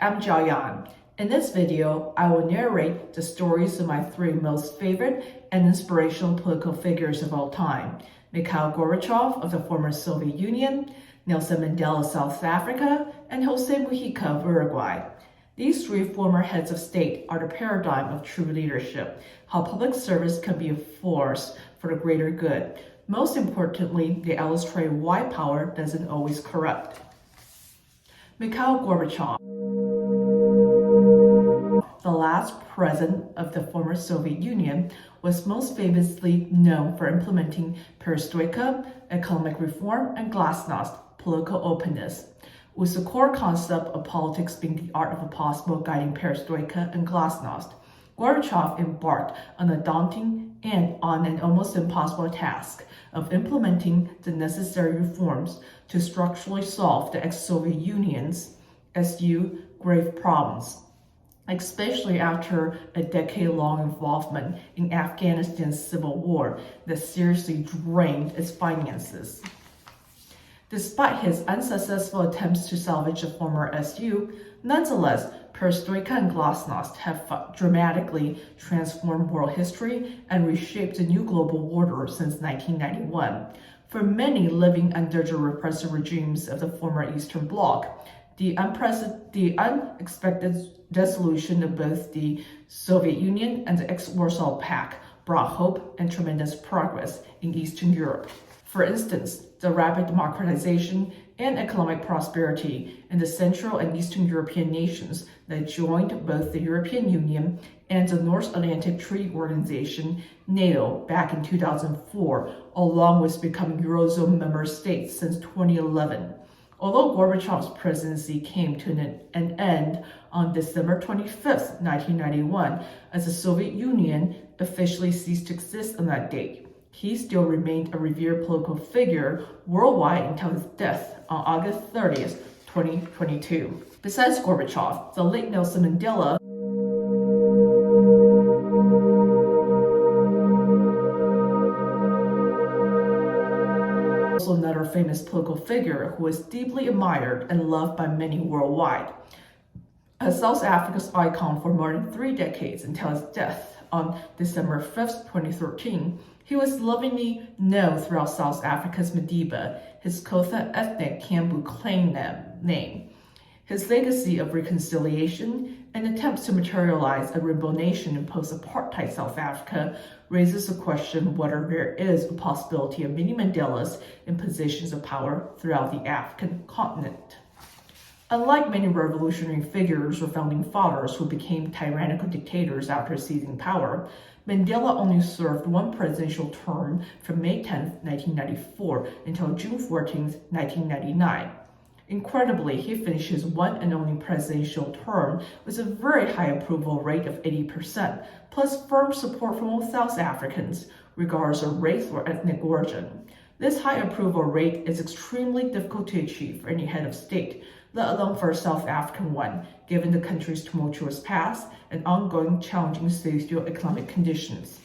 I'm Jiayan. In this video, I will narrate the stories of my three most favorite and inspirational political figures of all time: Mikhail Gorbachev of the former Soviet Union, Nelson Mandela of South Africa, and José Mujica of Uruguay. These three former heads of state are the paradigm of true leadership, how public service can be a force for the greater good. Most importantly, they illustrate why power doesn't always corrupt. Mikhail Gorbachev, the last president of the former Soviet Union, was most famously known for implementing perestroika, economic reform, and glasnost, political openness. With the core concept of politics being the art of the possible guiding perestroika and glasnost, Gorbachev embarked on a daunting and on an almost impossible task of implementing the necessary reforms to structurally solve the ex-Soviet Union's grave problems, especially after a decade-long involvement in Afghanistan's civil war that seriously drained its finances. Despite his unsuccessful attempts to salvage the former SU, nonetheless, perestroika and glasnost have dramatically transformed world history and reshaped the new global order since 1991. For many living under the repressive regimes of the former Eastern Bloc, the unexpected dissolution of both the Soviet Union and the ex-Warsaw Pact brought hope and tremendous progress in Eastern Europe. For instance, the rapid democratization and economic prosperity in the Central and Eastern European nations that joined both the European Union and the North Atlantic Treaty Organization, NATO, back in 2004, along with becoming Eurozone member states since 2011. Although Gorbachev's presidency came to an end on December 25, 1991, as the Soviet Union officially ceased to exist on that date, he still remained a revered political figure worldwide until his death on August 30, 2022. Besides Gorbachev, the late Nelson Mandela also another famous political figure who was deeply admired and loved by many worldwide. As South Africa's icon for more than 3 decades until his death on December 5, 2013, he was lovingly known throughout South Africa's Madiba, his Xhosa ethnic Kambu clan name. His legacy of reconciliation and attempts to materialize a rainbow nation in post-apartheid South Africa raises the question whether there is a possibility of many Mandelas in positions of power throughout the African continent. Unlike many revolutionary figures or founding fathers who became tyrannical dictators after seizing power, Mandela only served one presidential term from May 10, 1994 until June 14, 1999. Incredibly, he finished his one and only presidential term with a very high approval rate of 80%, plus firm support from all South Africans, regardless of race or ethnic origin. This high approval rate is extremely difficult to achieve for any head of state, let alone for a South African one, given the country's tumultuous past and ongoing challenging socio-economic conditions.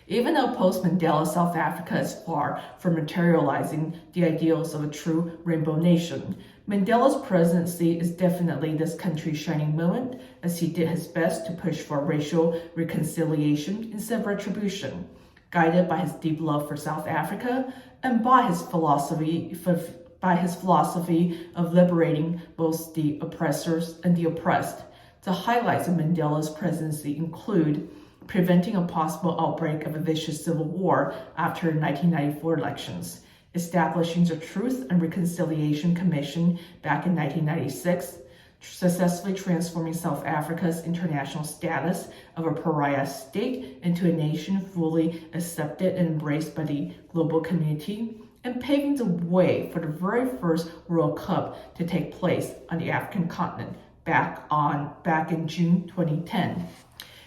Even though post-Mandela South Africa is far from materializing the ideals of a true rainbow nation, Mandela's presidency is definitely this country's shining moment, as he did his best to push for racial reconciliation instead of retribution, guided by his deep love for South Africa and by his philosophy of liberating both the oppressors and the oppressed. The highlights of Mandela's presidency include preventing a possible outbreak of a vicious civil war after the 1994 elections, establishing the Truth and Reconciliation Commission back in 1996, successfully transforming South Africa's international status of a pariah state into a nation fully accepted and embraced by the global community, and paving the way for the very first World Cup to take place on the African continent back in June 2010.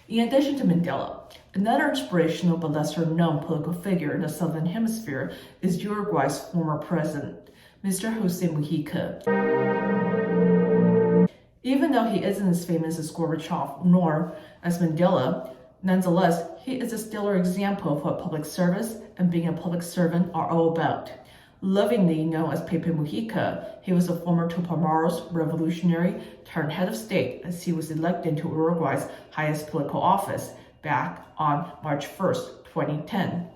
In addition to Mandela, another inspirational but lesser-known political figure in the Southern Hemisphere is Uruguay's former president, Mr. José Mujica. Even though he isn't as famous as Gorbachev nor as Mandela, nonetheless, he is a stellar example of what public service and being a public servant are all about. Lovingly known as Pepe Mujica, he was a former Tupamaros revolutionary turned head of state as he was elected to Uruguay's highest political office back on March 1st, 2010.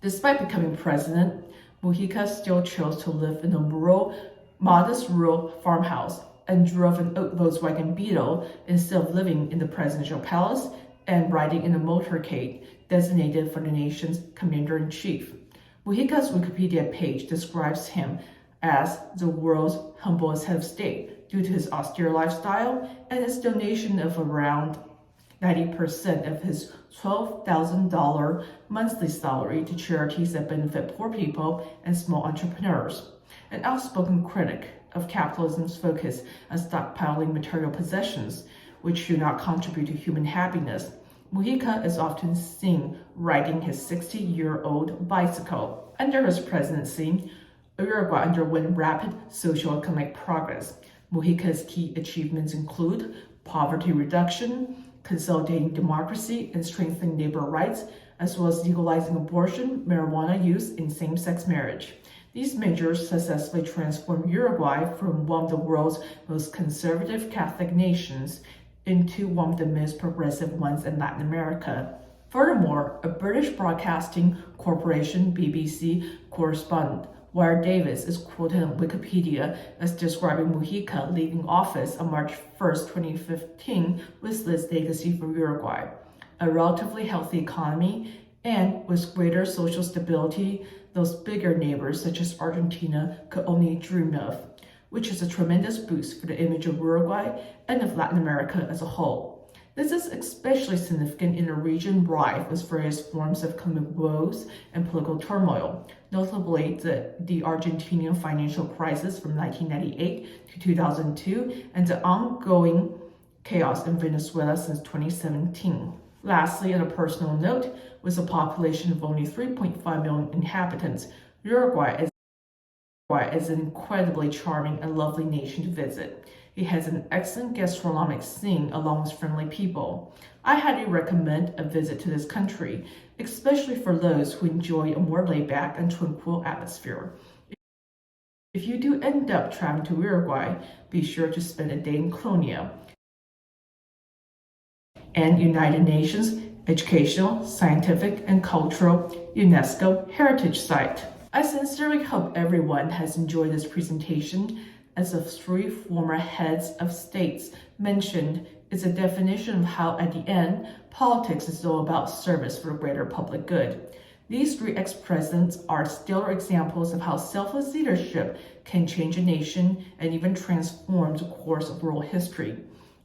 Despite becoming president, Mujica still chose to live in a modest rural farmhouse and drove an old Volkswagen Beetle instead of living in the presidential palace and riding in a motorcade designated for the nation's commander-in-chief. Mujica's Wikipedia page describes him as the world's humblest head of state due to his austere lifestyle and his donation of around 90% of his $12,000 monthly salary to charities that benefit poor people and small entrepreneurs. An outspoken critic of capitalism's focus on stockpiling material possessions, which do not contribute to human happiness, Mujica is often seen riding his 60-year-old bicycle. Under his presidency, Uruguay underwent rapid socio-economic progress. Mujica's key achievements include poverty reduction, consolidating democracy and strengthening neighbor rights, as well as legalizing abortion, marijuana use, and same-sex marriage. These measures successfully transformed Uruguay from one of the world's most conservative Catholic nations into one of the most progressive ones in Latin America. Furthermore, a British broadcasting corporation, BBC, correspondent Wire Davis is quoted on Wikipedia as describing Mujica leaving office on March 1st, 2015 with this legacy for Uruguay: a relatively healthy economy and with greater social stability those bigger neighbors such as Argentina could only dream of, which is a tremendous boost for the image of Uruguay and of Latin America as a whole. This is especially significant in a region rife with various forms of economic woes and political turmoil, notably the Argentinian financial crisis from 1998 to 2002 and the ongoing chaos in Venezuela since 2017. Lastly, on a personal note, with a population of only 3.5 million inhabitants, Uruguay is an incredibly charming and lovely nation to visit. It has an excellent gastronomic scene along with friendly people. I highly recommend a visit to this country, especially for those who enjoy a more laid-back and tranquil atmosphere. If you do end up traveling to Uruguay, be sure to spend a day in Colonia, and United Nations Educational, Scientific, and Cultural UNESCO Heritage Site. I sincerely hope everyone has enjoyed this presentation, as the three former heads of states mentioned is a definition of how, at the end, politics is all about service for the greater public good. These three ex-presidents are stellar examples of how selfless leadership can change a nation and even transform the course of world history.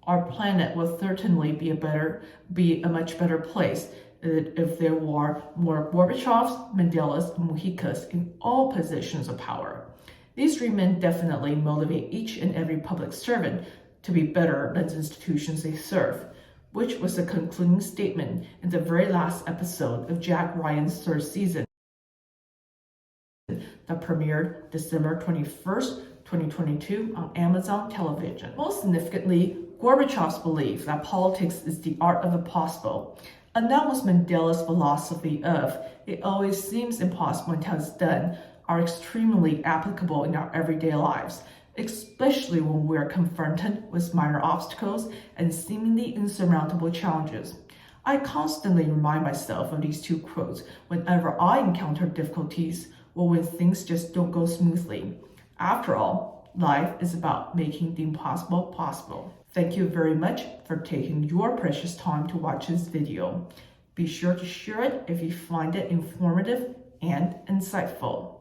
Our planet will certainly be a much better place if there were more Gorbachevs, Mandelas, and Mujicas in all positions of power. These three men definitely motivate each and every public servant to be better than the institutions they serve, which was the concluding statement in the very last episode of Jack Ryan's third season that premiered December 21st, 2022 on Amazon television. Most significantly, Gorbachev's belief that politics is the art of the possible, and that was Mandela's philosophy of "it always seems impossible until it's done," are extremely applicable in our everyday lives, especially when we're confronted with minor obstacles and seemingly insurmountable challenges. I constantly remind myself of these two quotes whenever I encounter difficulties or when things just don't go smoothly. After all, life is about making the impossible possible. Thank you very much for taking your precious time to watch this video. Be sure to share it if you find it informative and insightful.